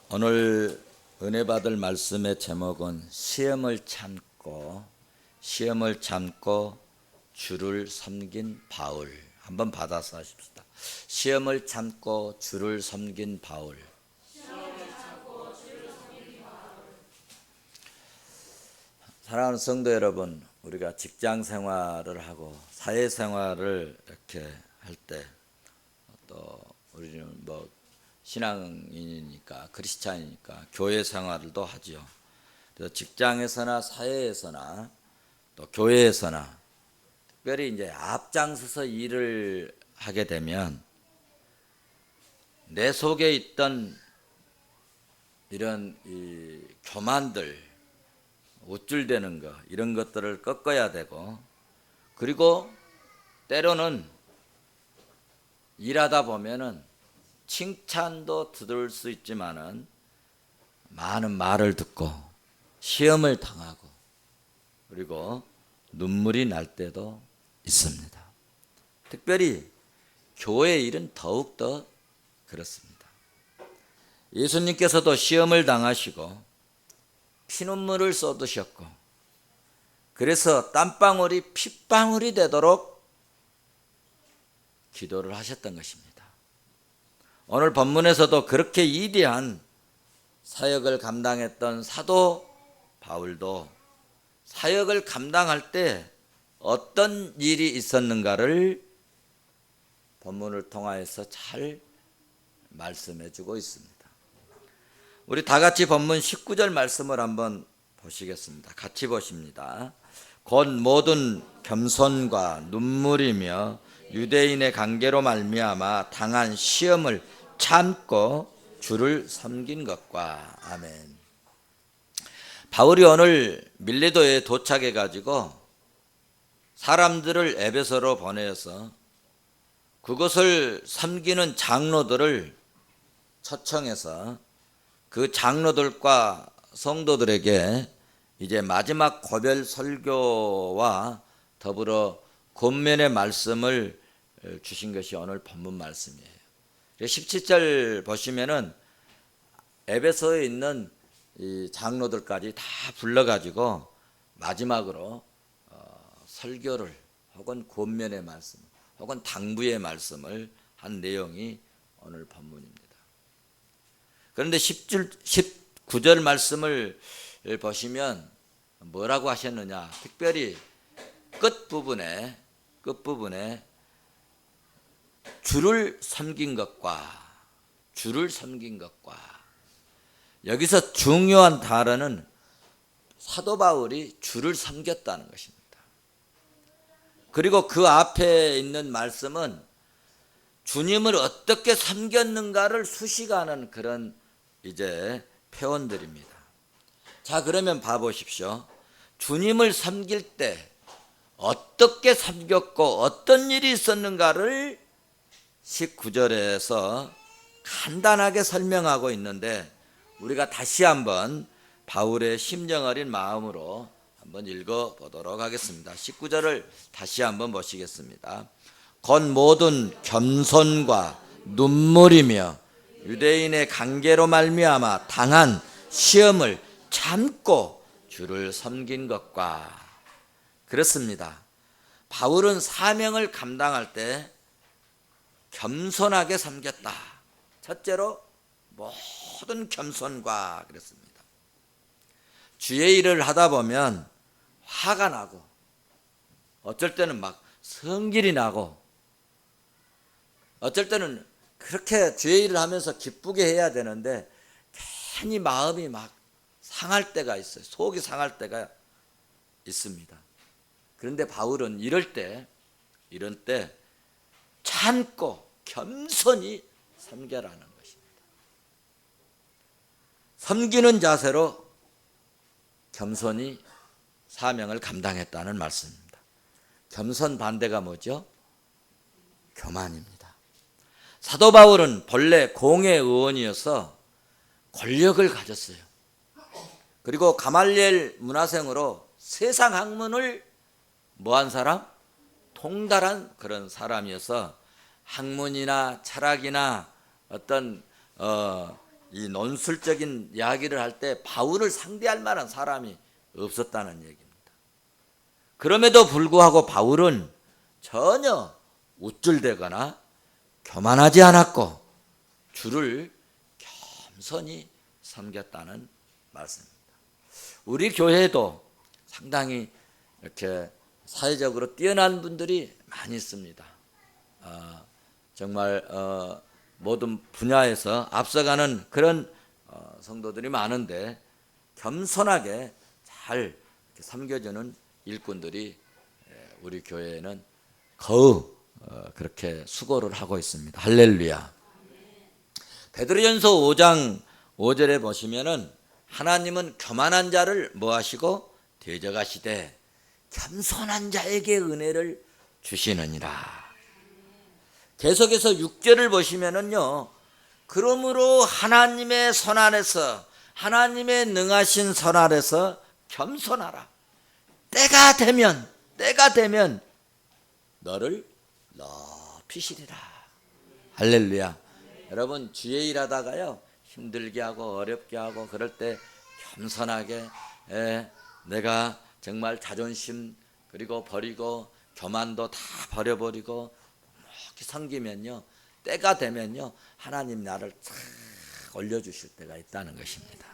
오늘 은혜 받을 말씀의 제목은 시험을 참고 주를 섬긴 바울. 한번 받아서 하십시다. 시험을 참고 주를 섬긴 바울. 사랑하는 성도 여러분, 우리가 직장 생활을 하고 사회 생활을 이렇게 할 때 또 우리는 신앙인이니까 크리스찬이니까 교회 생활도 하지요. 그래서 직장에서나 사회에서나 또 교회에서나 특별히 이제 앞장서서 일을 하게 되면 내 속에 있던 이런 이 교만들, 우쭐대는 거, 이런 것들을 꺾어야 되고, 그리고 때로는 일하다 보면은 칭찬도 들을 수 있지만은 많은 말을 듣고 시험을 당하고 그리고 눈물이 날 때도 있습니다. 특별히 교회 일은 더욱더 그렇습니다. 예수님께서도 시험을 당하시고 피눈물을 쏟으셨고, 그래서 땀방울이 핏방울이 되도록 기도를 하셨던 것입니다. 오늘 본문에서도 그렇게 위대한 사역을 감당했던 사도 바울도 사역을 감당할 때 어떤 일이 있었는가를 본문을 통하여서 잘 말씀해 주고 있습니다. 우리 다 같이 본문 19절 말씀을 한번 보시겠습니다. 같이 보십니다. 곧 모든 겸손과 눈물이며 유대인의 관계로 말미암아 당한 시험을 참고 주를 섬긴 것과. 아멘. 바울이 오늘 밀레도에 도착해 가지고 사람들을 에베소로 보내서 그것을 섬기는 장로들을 초청해서 그 장로들과 성도들에게 이제 마지막 고별 설교와 더불어 권면의 말씀을 주신 것이 오늘 본문 말씀이에요. 17절 보시면은 에베소에 있는 이 장로들까지 다 불러가지고 마지막으로 설교를 혹은 권면의 말씀 혹은 당부의 말씀을 한 내용이 오늘 본문입니다. 그런데 19절 말씀을 보시면 뭐라고 하셨느냐? 특별히 끝부분에 주를 섬긴 것과 여기서 중요한 단어는 사도 바울이 주를 섬겼다는 것입니다. 그리고 그 앞에 있는 말씀은 주님을 어떻게 섬겼는가를 수식하는 그런 이제 표현들입니다. 자, 그러면 봐보십시오. 주님을 섬길 때 어떻게 섬겼고 어떤 일이 있었는가를 19절에서 간단하게 설명하고 있는데, 우리가 다시 한번 바울의 심정 어린 마음으로 한번 읽어보도록 하겠습니다. 19절을 다시 한번 보시겠습니다. 곧 모든 겸손과 눈물이며 유대인의 관계로 말미암아 당한 시험을 참고 주를 섬긴 것과. 그렇습니다. 바울은 사명을 감당할 때 겸손하게 섬겼다. 첫째로 모든 겸손과 그랬습니다. 주의 일을 하다 보면 화가 나고 어쩔 때는 막 성질이 나고 어쩔 때는 그렇게 주의 일을 하면서 기쁘게 해야 되는데 괜히 마음이 막 상할 때가 있어요. 속이 상할 때가 있습니다. 그런데 바울은 이럴 때 참고 겸손히 섬겨라는 것입니다. 섬기는 자세로 겸손히 사명을 감당했다는 말씀입니다. 겸손 반대가 뭐죠? 교만입니다. 사도 바울은 본래 공회 의원이어서 권력을 가졌어요. 그리고 가말리엘 문화생으로 세상 학문을 뭐한 사람? 통달한 그런 사람이어서 학문이나 철학이나 어떤 이 논술적인 이야기를 할 때 바울을 상대할 만한 사람이 없었다는 얘기입니다. 그럼에도 불구하고 바울은 전혀 우쭐대거나 교만하지 않았고 주를 겸손히 섬겼다는 말씀입니다. 우리 교회도 상당히 이렇게 사회적으로 뛰어난 분들이 많이 있습니다. 정말 모든 분야에서 앞서가는 그런 성도들이 많은데 겸손하게 잘 섬겨주는 일꾼들이 우리 교회에는 거의 그렇게 수고를 하고 있습니다. 할렐루야. 베드로전서 5장 5절에 보시면은 하나님은 교만한 자를 뭐 하시고 대적하시되 겸손한 자에게 은혜를 주시느니라. 계속해서 6절을 보시면은요, 그러므로 하나님의 손 안에서, 하나님의 능하신 손 아래서 겸손하라. 때가 되면 너를 높이시리라. 할렐루야. 여러분, 주의 일하다가요 힘들게 하고 어렵게 하고 그럴 때 겸손하게 내가 정말 자존심 그리고 버리고 교만도 다 버려버리고 이렇게 섬기면요, 때가 되면요 하나님 나를 쫙 올려주실 때가 있다는 것입니다.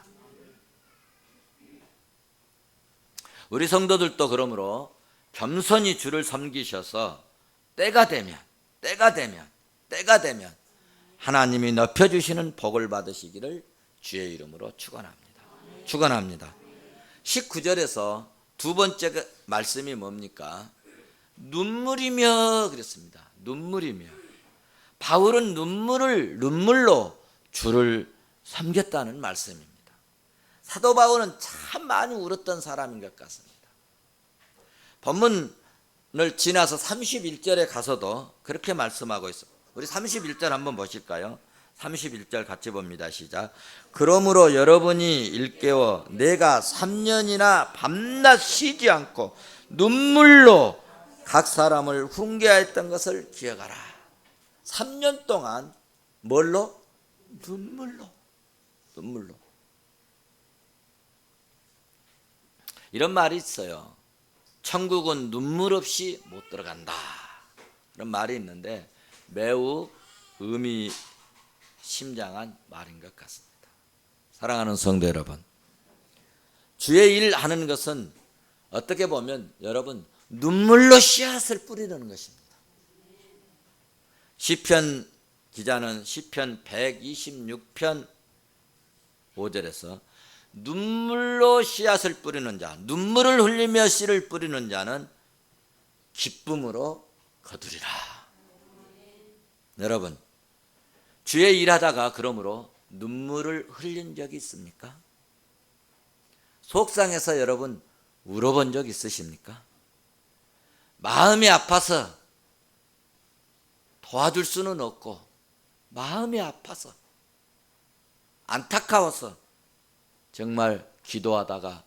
우리 성도들도 그러므로 겸손히 주를 섬기셔서 때가 되면 하나님이 높여주시는 복을 받으시기를 주의 이름으로 축원합니다. 19절에서 두 번째 말씀이 뭡니까? 눈물이며 그랬습니다. 눈물이며. 바울은 눈물로 주를 섬겼다는 말씀입니다. 사도 바울은 참 많이 울었던 사람인 것 같습니다. 본문을 지나서 31절에 가서도 그렇게 말씀하고 있습니다. 우리 31절 한번 보실까요? 31절 같이 봅니다. 시작. 그러므로 여러분이 일깨워 내가 3년이나 밤낮 쉬지 않고 눈물로 각 사람을 훈계하였던 것을 기억하라. 3년 동안 뭘로? 눈물로. 이런 말이 있어요. 천국은 눈물 없이 못 들어간다. 이런 말이 있는데 매우 의미심장한 말인 것 같습니다. 사랑하는 성도 여러분, 주의 일 하는 것은 어떻게 보면 여러분 눈물로 씨앗을 뿌리는 것입니다. 시편 기자는 시편 126편 5절에서 눈물로 씨앗을 뿌리는 자, 눈물을 흘리며 씨를 뿌리는 자는 기쁨으로 거두리라. 여러분, 주의 일하다가 그러므로 눈물을 흘린 적이 있습니까? 속상해서 여러분 울어본 적 있으십니까? 마음이 아파서 도와줄 수는 없고 마음이 아파서 안타까워서 정말 기도하다가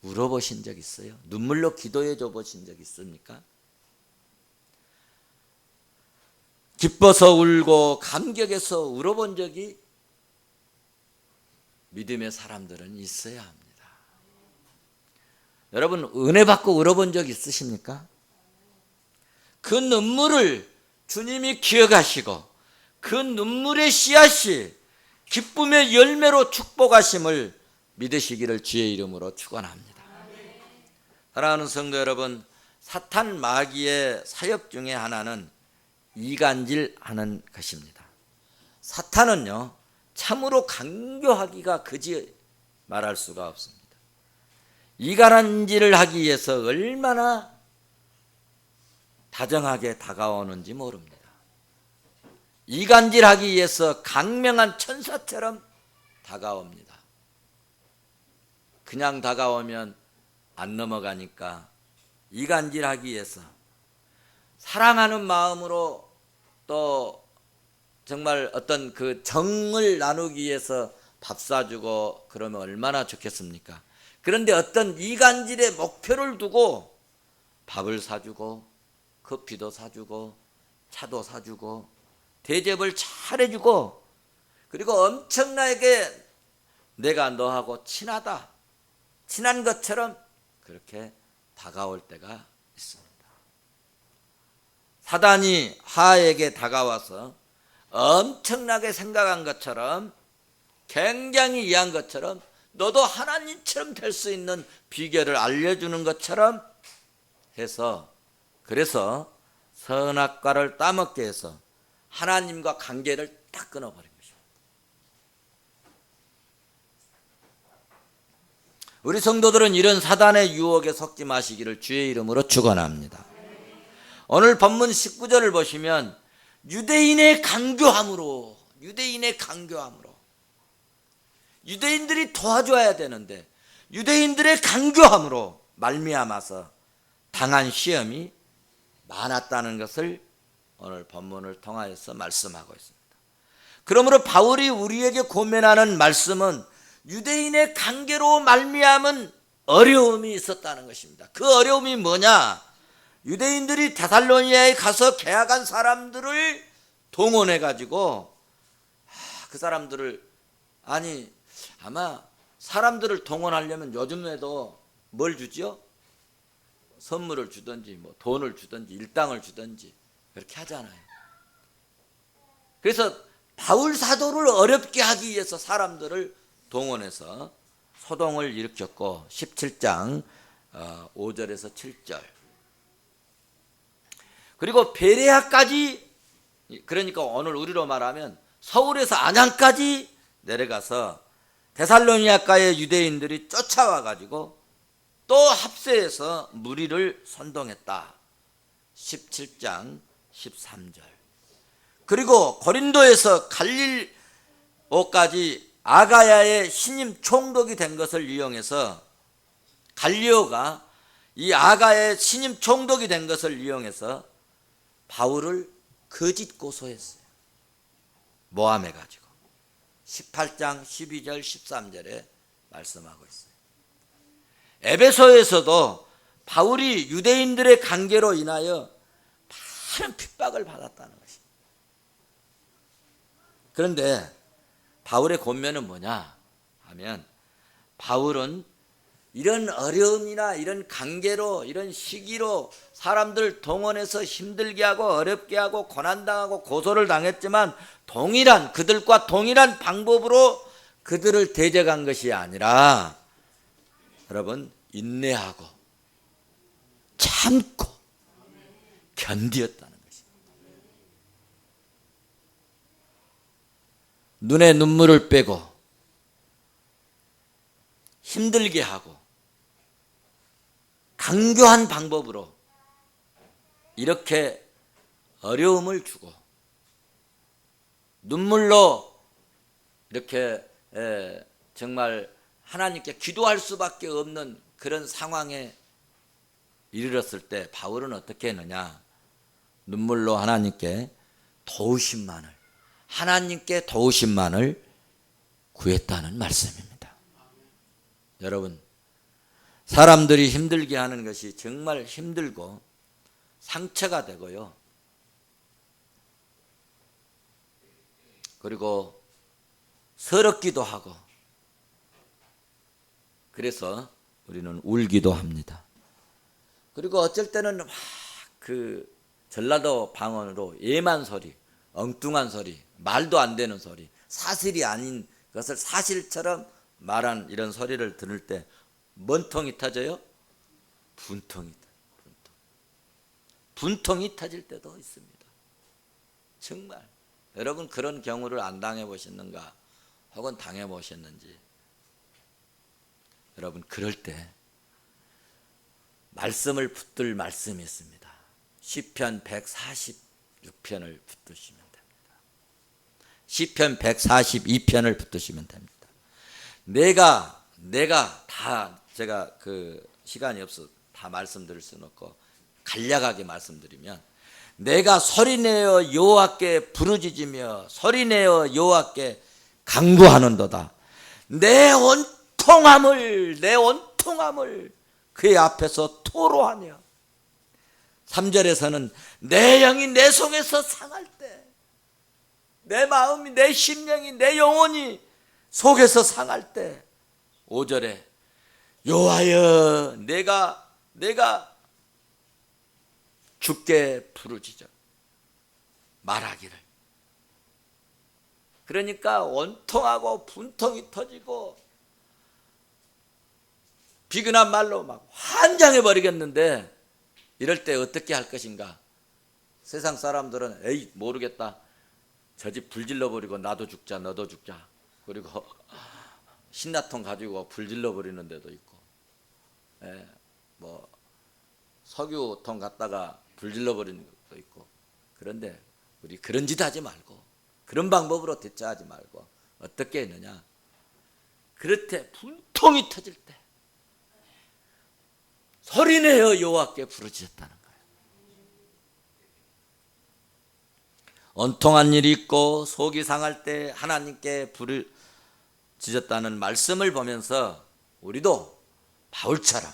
울어보신 적 있어요? 눈물로 기도해 줘 보신 적 있습니까? 기뻐서 울고 감격해서 울어본 적이 믿음의 사람들은 있어야 합니다. 여러분 은혜 받고 울어본 적 있으십니까? 그 눈물을 주님이 기억하시고 그 눈물의 씨앗이 기쁨의 열매로 축복하심을 믿으시기를 주의 이름으로 축원합니다. 사랑하는 성도 여러분, 사탄 마귀의 사역 중에 하나는 이간질하는 것입니다. 사탄은요 참으로 강교하기가 그지 말할 수가 없습니다. 이간질을 하기 위해서 얼마나 다정하게 다가오는지 모릅니다. 이간질하기 위해서 강명한 천사처럼 다가옵니다. 그냥 다가오면 안 넘어가니까 이간질하기 위해서 사랑하는 마음으로 또 정말 어떤 그 정을 나누기 위해서 밥 사주고 그러면 얼마나 좋겠습니까? 그런데 어떤 이간질의 목표를 두고 밥을 사주고 커피도 사주고 차도 사주고 대접을 잘해주고 그리고 엄청나게 내가 너하고 친한 것처럼 그렇게 다가올 때가 있습니다. 사단이 하에게 다가와서 엄청나게 생각한 것처럼, 굉장히 이해한 것처럼, 너도 하나님처럼 될 수 있는 비결을 알려주는 것처럼 해서, 그래서 선악과를 따먹게 해서 하나님과 관계를 딱 끊어버린 것입니다. 우리 성도들은 이런 사단의 유혹에 속지 마시기를 주의 이름으로 축원합니다. 오늘 본문 19절을 보시면 유대인의 강교함으로, 유대인들이 도와줘야 되는데 유대인들의 강교함으로 말미암아서 당한 시험이 많았다는 것을 오늘 본문을 통하여서 말씀하고 있습니다. 그러므로 바울이 우리에게 고면하는 말씀은 유대인의 관계로 말미암은 어려움이 있었다는 것입니다. 그 어려움이 뭐냐? 유대인들이 데살로니가에 가서 계약한 사람들을 동원해 가지고 그 사람들을, 아니 아마 사람들을 동원하려면 요즘에도 뭘 주지요? 선물을 주든지 뭐 돈을 주든지 일당을 주든지 그렇게 하잖아요. 그래서 바울 사도를 어렵게 하기 위해서 사람들을 동원해서 소동을 일으켰고 17장 5절에서 7절, 그리고 베레아까지, 그러니까 오늘 우리로 말하면 서울에서 안양까지 내려가서 데살로니가의 유대인들이 쫓아와 가지고 또 합세해서 무리를 선동했다. 17장 13절. 그리고 고린도에서 갈릴오까지 아가야의 신임 총독이 된 것을 이용해서, 갈리오가 이 아가야의 신임 총독이 된 것을 이용해서 바울을 거짓 고소했어요. 모함해 가지고 18장 12절 13절에 말씀하고 있어요. 에베소에서도 바울이 유대인들의 관계로 인하여 많은 핍박을 받았다는 것입니다. 그런데 바울의 권면은 뭐냐 하면, 바울은 이런 어려움이나 이런 관계로, 이런 시기로 사람들 동원해서 힘들게 하고 어렵게 하고 고난당하고 고소를 당했지만 그들과 동일한 방법으로 그들을 대적한 것이 아니라, 여러분, 인내하고 참고 견디었다는 것입니다. 눈에 눈물을 빼고 힘들게 하고 강교한 방법으로 이렇게 어려움을 주고 눈물로 이렇게 정말 하나님께 기도할 수밖에 없는 그런 상황에 이르렀을 때 바울은 어떻게 했느냐? 눈물로 하나님께 도우심만을 구했다는 말씀입니다. 여러분, 사람들이 힘들게 하는 것이 정말 힘들고 상처가 되고요, 그리고 서럽기도 하고, 그래서 우리는 울기도 합니다. 그리고 어쩔 때는 막 그 전라도 방언으로 예만 소리, 엉뚱한 소리, 말도 안 되는 소리, 사실이 아닌 것을 사실처럼 말한 이런 소리를 들을 때 뭔 통이 터져요? 분통이 터질 때도 있습니다. 정말 여러분, 그런 경우를 안 당해보셨는가? 혹은 당해보셨는지? 여러분, 그럴 때 말씀을 붙들 말씀이 있습니다. 시편 146편을 붙드시면 됩니다. 시편 142편을 붙드시면 됩니다. 내가 다, 제가 그 시간이 없어 다 말씀드릴 수는 없고 간략하게 말씀드리면, 내가 소리내어 여호와께 부르짖으며 소리내어 여호와께 간구하는도다. 내 온통함을 그의 앞에서 토로하며, 3절에서는 내 영이 내 속에서 상할 때 내 마음이, 내 심령이, 내 영혼이 속에서 상할 때 5절에 여호와여 내가 주께 부르짖어 말하기를. 그러니까 원통하고 분통이 터지고 비근한 말로 막 환장해 버리겠는데, 이럴 때 어떻게 할 것인가? 세상 사람들은 에이 모르겠다, 저 집 불질러 버리고 나도 죽자 너도 죽자, 그리고 신라통 가지고 불질러 버리는 데도 있고, 뭐 석유통 갖다가 불질러 버리는 것도 있고. 그런데 우리 그런 짓 하지 말고, 그런 방법으로 대처하지 말고 어떻게 했느냐? 그럴 때 분통이 터질 때 소리내어 여호와께 부르짖었다는 거예요. 원통한 일이 있고 속이 상할 때 하나님께 부르짖었다는 말씀을 보면서 우리도 바울처럼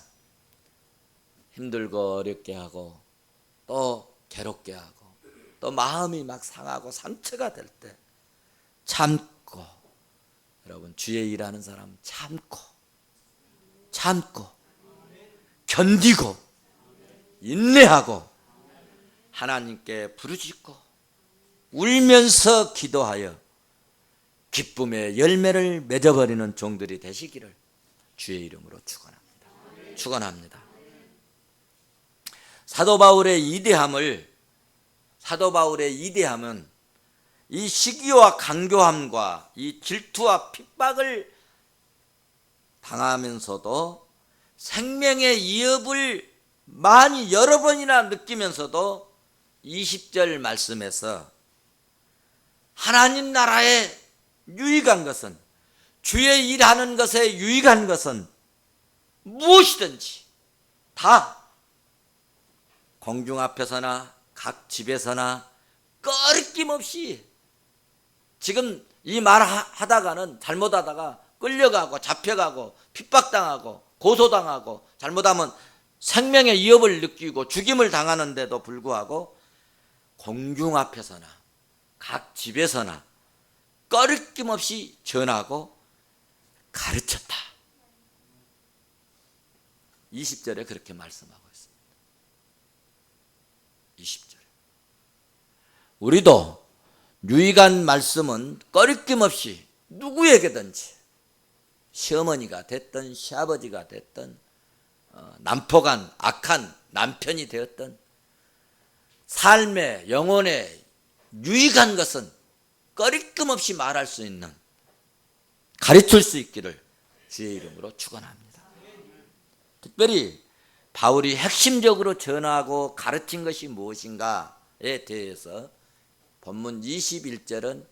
힘들고 어렵게 하고 또 괴롭게 하고 또 마음이 막 상하고 상처가 될 때 참고, 여러분 주의 일하는 사람은 참고 견디고 인내하고 하나님께 부르짖고 울면서 기도하여 기쁨의 열매를 맺어버리는 종들이 되시기를 주의 이름으로 축원합니다. 사도 바울의 이대함은 이 시기와 간교함과 이 질투와 핍박을 당하면서도 생명의 위협을 많이 여러 번이나 느끼면서도 20절 말씀에서 하나님 나라에 유익한 것은, 주의 일하는 것에 유익한 것은 무엇이든지 다 공중 앞에서나 각 집에서나 꺼리낌 없이, 지금 이 말 하다가는 잘못하다가 끌려가고 잡혀가고 핍박당하고 고소당하고 잘못하면 생명의 위협을 느끼고 죽임을 당하는데도 불구하고 공중 앞에서나 각 집에서나 꺼리낌 없이 전하고 가르쳤다. 20절에 그렇게 말씀하고 있습니다. 20절에 우리도 유익한 말씀은 꺼리낌 없이 누구에게든지, 시어머니가 됐든 시아버지가 됐든 남포간 악한 남편이 되었든 삶의 영혼에 유익한 것은 꺼리낌 없이 말할 수 있는, 가르칠 수 있기를 주의 이름으로 축원합니다. 특별히 바울이 핵심적으로 전하고 가르친 것이 무엇인가에 대해서 본문 21절은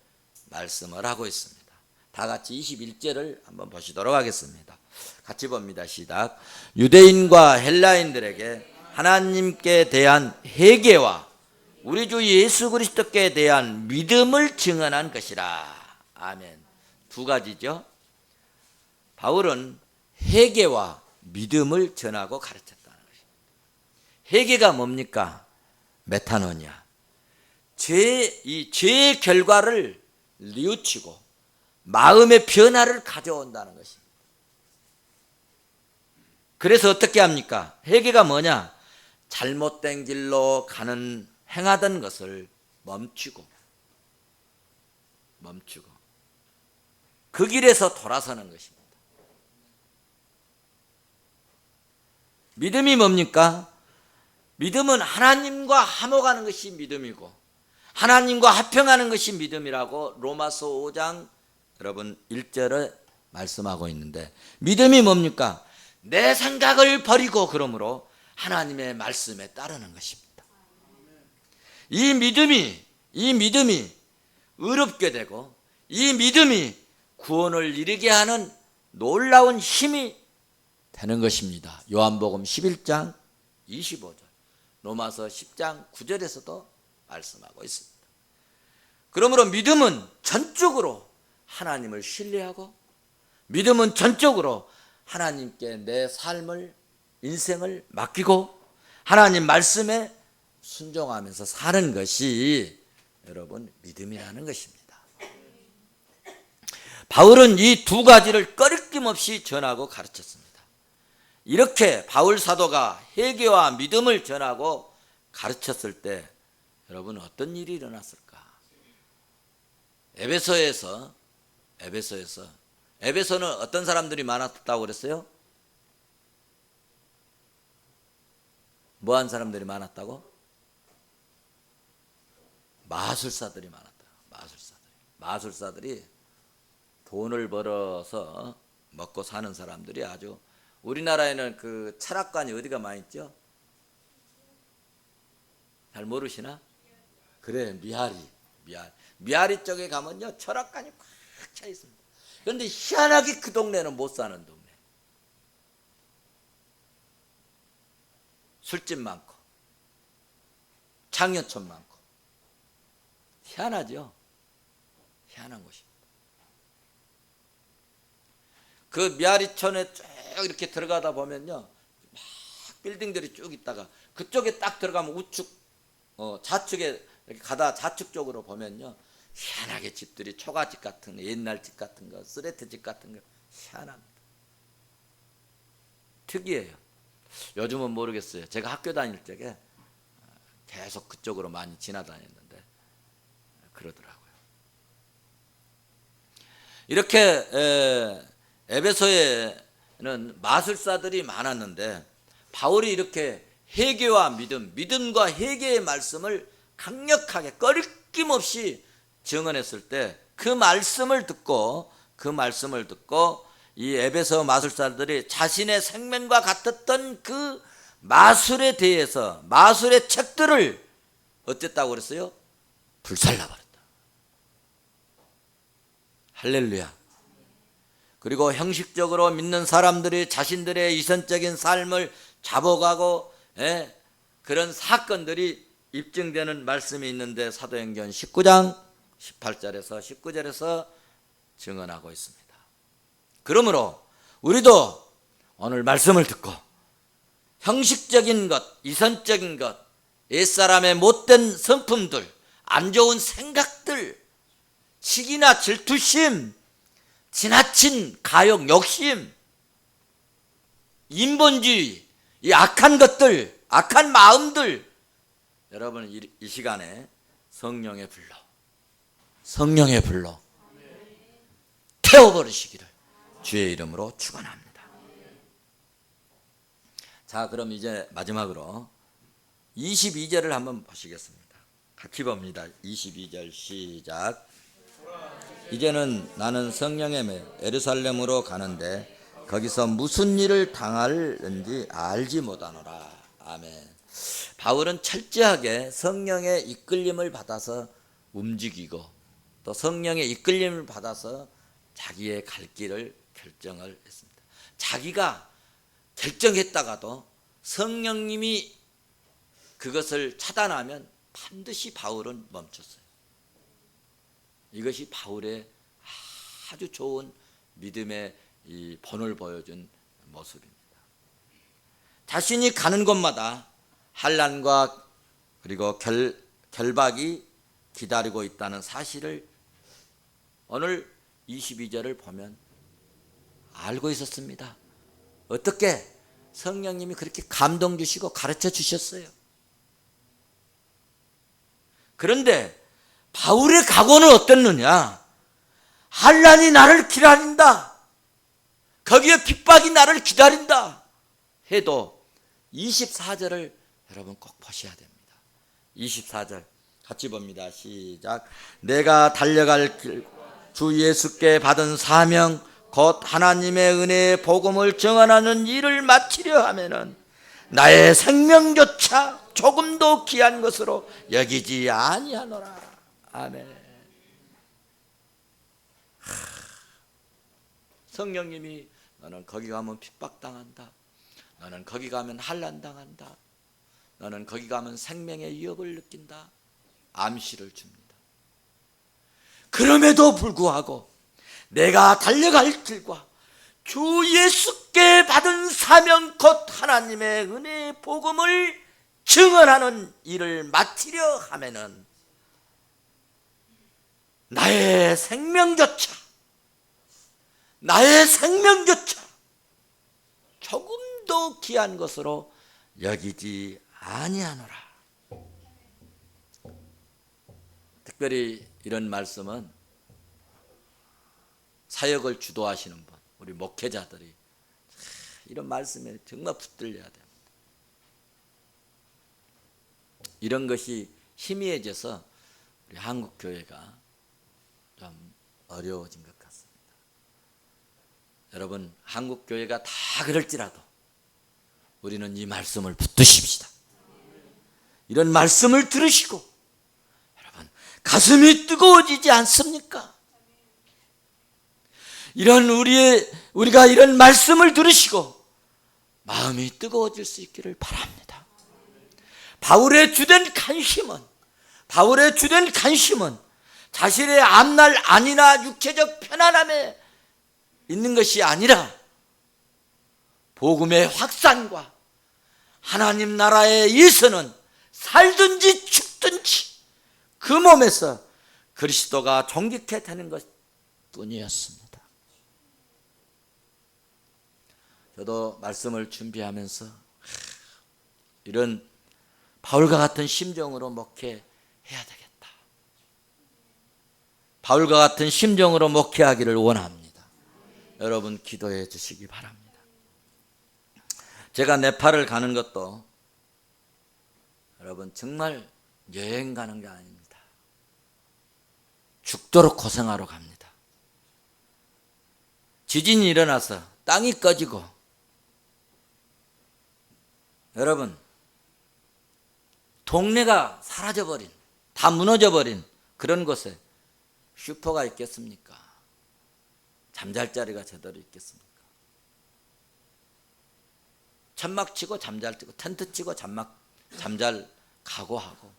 말씀을 하고 있습니다. 다 같이 21절을 한번 보시도록 하겠습니다. 같이 봅니다. 시작. 유대인과 헬라인들에게 하나님께 대한 회개와 우리 주 예수 그리스도께 대한 믿음을 증언한 것이라. 아멘. 두 가지죠. 바울은 회개와 믿음을 전하고 가르쳤다는 것입니다. 회개가 뭡니까? 메타노니아. 이 죄의 결과를 뉘우치고 마음의 변화를 가져온다는 것입니다. 그래서 어떻게 합니까? 회개가 뭐냐? 잘못된 길로 행하던 것을 멈추고 그 길에서 돌아서는 것입니다. 믿음이 뭡니까? 믿음은 하나님과 화목하는 것이 믿음이고 하나님과 합평하는 것이 믿음이라고 로마서 5장 여러분 1절에 말씀하고 있는데, 믿음이 뭡니까? 내 생각을 버리고 그러므로 하나님의 말씀에 따르는 것입니다. 이 믿음이 의롭게 되고 이 믿음이 구원을 이루게 하는 놀라운 힘이 되는 것입니다. 요한복음 11장 25절, 로마서 10장 9절에서도 말씀하고 있습니다. 그러므로 믿음은 전적으로 하나님을 신뢰하고, 믿음은 전적으로 하나님께 내 삶을, 인생을 맡기고 하나님 말씀에 순종하면서 사는 것이 여러분 믿음이라는 것입니다. 바울은 이 두 가지를 꺼리낌없이 전하고 가르쳤습니다. 이렇게 바울 사도가 회개와 믿음을 전하고 가르쳤을 때 여러분 어떤 일이 일어났을까? 에베소는 어떤 사람들이 많았다고 그랬어요? 뭐한 사람들이 많았다고? 마술사들이 많았다. 마술사들이 돈을 벌어서 먹고 사는 사람들이 아주, 우리나라에는 그 철학관이 어디가 많이 있죠? 잘 모르시나? 그래, 미아리 쪽에 가면요 철학관이 꽉 차 있습니다. 그런데 희한하게 그 동네는 못 사는 동네. 술집 많고 장려촌 많고 희한하죠. 희한한 곳입니다. 그 미아리촌에 쭉 이렇게 들어가다 보면요 막 빌딩들이 쭉 있다가 그쪽에 딱 들어가면 우측 좌측에 이렇게 가다 좌측 쪽으로 보면요 희한하게 집들이 초가집 같은 거, 옛날 집 같은 거, 쓰레트 집 같은 거 희한합니다. 특이해요. 요즘은 모르겠어요. 제가 학교 다닐 적에 계속 그쪽으로 많이 지나다녔는데 그러더라고요. 이렇게 에베소에는 마술사들이 많았는데 바울이 이렇게 회개와 믿음과 회개의 말씀을 강력하게 꺼리낌없이 증언했을 때 그 말씀을 듣고 이 에베소 마술사들이 자신의 생명과 같았던 그 마술에 대해서 마술의 책들을 어땠다고 그랬어요? 불살라버렸다. 할렐루야. 그리고 형식적으로 믿는 사람들이 자신들의 이선적인 삶을 잡아가고 그런 사건들이 입증되는 말씀이 있는데 사도행전 19장 18절에서 19절에서 증언하고 있습니다. 그러므로 우리도 오늘 말씀을 듣고 형식적인 것, 이선적인 것, 옛사람의 못된 성품들, 안 좋은 생각들, 시기나 질투심, 지나친 가욕, 욕심, 인본주의, 이 악한 것들, 악한 마음들, 여러분 이 시간에 성령의 불로 태워버리시기를 주의 이름으로 축원합니다. 자, 그럼 이제 마지막으로 22절을 한번 보시겠습니다. 같이 봅니다. 22절 시작. 이제는 나는 성령의 매 예루살렘으로 가는데 거기서 무슨 일을 당할는지 알지 못하노라. 아멘. 바울은 철저하게 성령의 이끌림을 받아서 움직이고 또 성령의 이끌림을 받아서 자기의 갈 길을 결정을 했습니다. 자기가 결정했다가도 성령님이 그것을 차단하면 반드시 바울은 멈췄어요. 이것이 바울의 아주 좋은 믿음의 이 본을 보여준 모습입니다. 자신이 가는 곳마다 환난과 그리고 결박이 기다리고 있다는 사실을 오늘 22절을 보면 알고 있었습니다. 어떻게? 성령님이 그렇게 감동 주시고 가르쳐 주셨어요. 그런데 바울의 각오는 어땠느냐? 환난이 나를 기다린다, 거기에 핍박이 나를 기다린다 해도 24절을 여러분 꼭 보셔야 됩니다. 24절 같이 봅니다. 시작. 내가 달려갈 길, 주 예수께 받은 사명 곧 하나님의 은혜의 복음을 증언하는 일을 마치려 하면은 나의 생명조차 조금도 귀한 것으로 여기지 아니하노라. 아멘. 성령님이 너는 거기 가면 핍박당한다, 너는 거기 가면 환난당한다, 너는 거기 가면 생명의 위협을 느낀다, 암시를 줍니다. 그럼에도 불구하고 내가 달려갈 길과 주 예수께 받은 사명 곧 하나님의 은혜의 복음을 증언하는 일을 마치려 하면은 나의 생명조차 나의 생명조차 조금도 귀한 것으로 여기지 아니하노라. 특별히 이런 말씀은 사역을 주도하시는 분, 우리 목회자들이 이런 말씀에 정말 붙들려야 됩니다. 이런 것이 희미해져서 우리 한국 교회가 좀 어려워진 것 같습니다. 여러분, 한국 교회가 다 그럴지라도 우리는 이 말씀을 붙드십시다. 이런 말씀을 들으시고 여러분, 가슴이 뜨거워지지 않습니까? 이런 우리가 이런 말씀을 들으시고 마음이 뜨거워질 수 있기를 바랍니다. 바울의 주된 관심은 자신의 앞날 안위나 육체적 편안함에 있는 것이 아니라 복음의 확산과 하나님 나라에 위해서는 살든지 죽든지 그 몸에서 그리스도가 존귀케 되는 것뿐이었습니다. 저도 말씀을 준비하면서 이런 바울과 같은 심정으로 목회해야 되겠다. 바울과 같은 심정으로 목회하기를 원합니다. 여러분 기도해 주시기 바랍니다. 제가 네팔을 가는 것도 여러분 정말 여행 가는 게 아닙니다. 죽도록 고생하러 갑니다. 지진이 일어나서 땅이 꺼지고 여러분 동네가 사라져버린, 다 무너져버린 그런 곳에 슈퍼가 있겠습니까? 잠잘 자리가 제대로 있겠습니까? 천막 치고 잠잘 치고 텐트 치고 잠잘 각오하고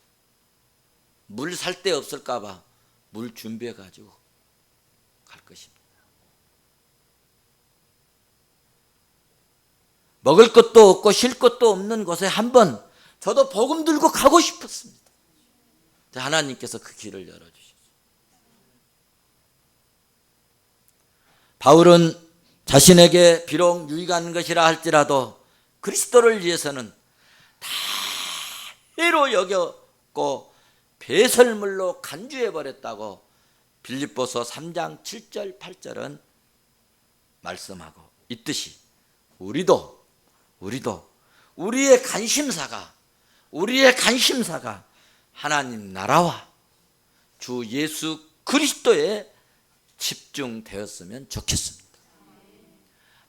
물 살 데 없을까 봐 물 준비해 가지고 갈 것입니다. 먹을 것도 없고 쉴 것도 없는 곳에 한번 저도 복음 들고 가고 싶었습니다. 하나님께서 그 길을 열어주셨어요. 바울은 자신에게 비록 유익한 것이라 할지라도 그리스도를 위해서는 다 해로 여겼고 배설물로 간주해버렸다고 빌립보서 3장 7절 8절은 말씀하고 있듯이 우리도 우리의 관심사가 하나님 나라와 주 예수 그리스도에 집중되었으면 좋겠습니다.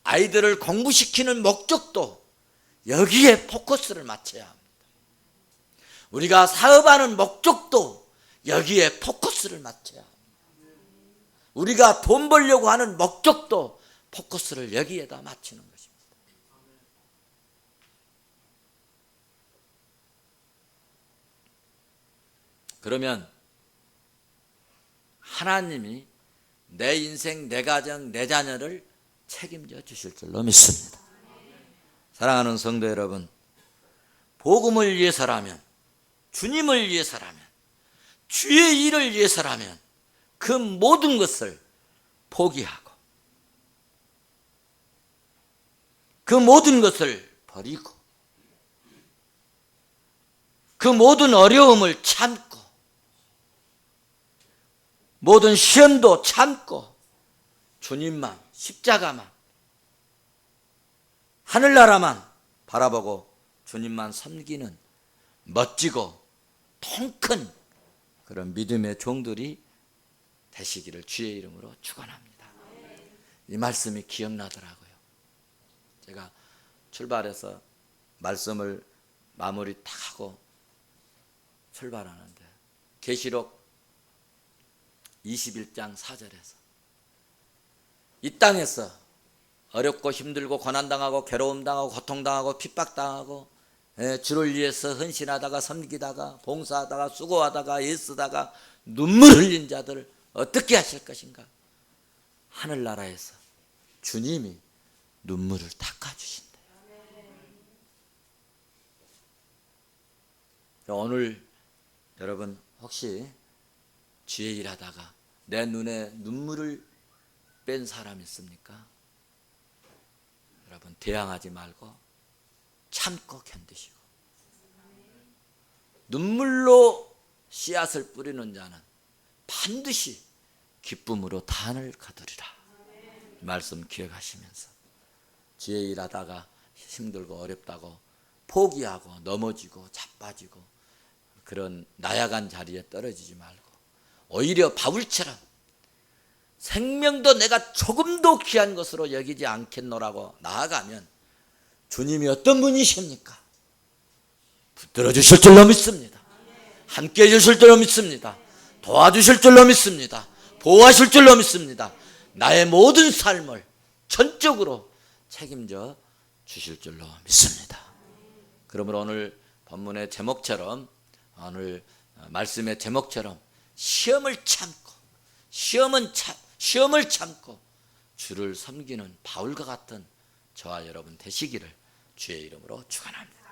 아이들을 공부시키는 목적도 여기에 포커스를 맞춰야 합니다. 우리가 사업하는 목적도 여기에 포커스를 맞춰야 합니다. 우리가 돈 벌려고 하는 목적도 포커스를 여기에다 맞추는 것입니다. 그러면 하나님이 내 인생, 내 가정, 내 자녀를 책임져 주실 줄로 믿습니다. 사랑하는 성도 여러분, 복음을 위해서라면, 주님을 위해서라면, 주의 일을 위해서라면 그 모든 것을 포기하고 그 모든 것을 버리고 그 모든 어려움을 참고 모든 시험도 참고 주님만, 십자가만, 하늘나라만 바라보고 주님만 섬기는 멋지고 통큰 그런 믿음의 종들이 되시기를 주의 이름으로 축원합니다. 이 말씀이 기억나더라고요. 제가 출발해서 말씀을 마무리 딱 하고 출발하는데 계시록 21장 4절에서 이 땅에서 어렵고 힘들고 고난당하고 괴로움당하고 고통당하고 핍박당하고 주를 위해서 헌신하다가 섬기다가 봉사하다가 수고하다가 애쓰다가 눈물 흘린 자들 어떻게 하실 것인가? 하늘나라에서 주님이 눈물을 닦아주신대요. 오늘 여러분 혹시 주의 일하다가 내 눈에 눈물을 뺀 사람 있습니까? 여러분, 대항하지 말고 참고 견디시고, 눈물로 씨앗을 뿌리는 자는 반드시 기쁨으로 단을 거두리라. 이 말씀 기억하시면서 지혜 일하다가 힘들고 어렵다고 포기하고 넘어지고 자빠지고 그런 나약한 자리에 떨어지지 말고, 오히려 바울처럼 생명도 내가 조금도 귀한 것으로 여기지 않겠노라고 나아가면 주님이 어떤 분이십니까? 붙들어 주실 줄로 믿습니다. 함께 해 주실 줄로 믿습니다. 도와주실 줄로 믿습니다. 보호하실 줄로 믿습니다. 나의 모든 삶을 전적으로 책임져 주실 줄로 믿습니다. 그러므로 오늘 본문의 제목처럼, 오늘 말씀의 제목처럼 시험을 참고 주를 섬기는 바울과 같은 저와 여러분 되시기를 주의 이름으로 축원합니다.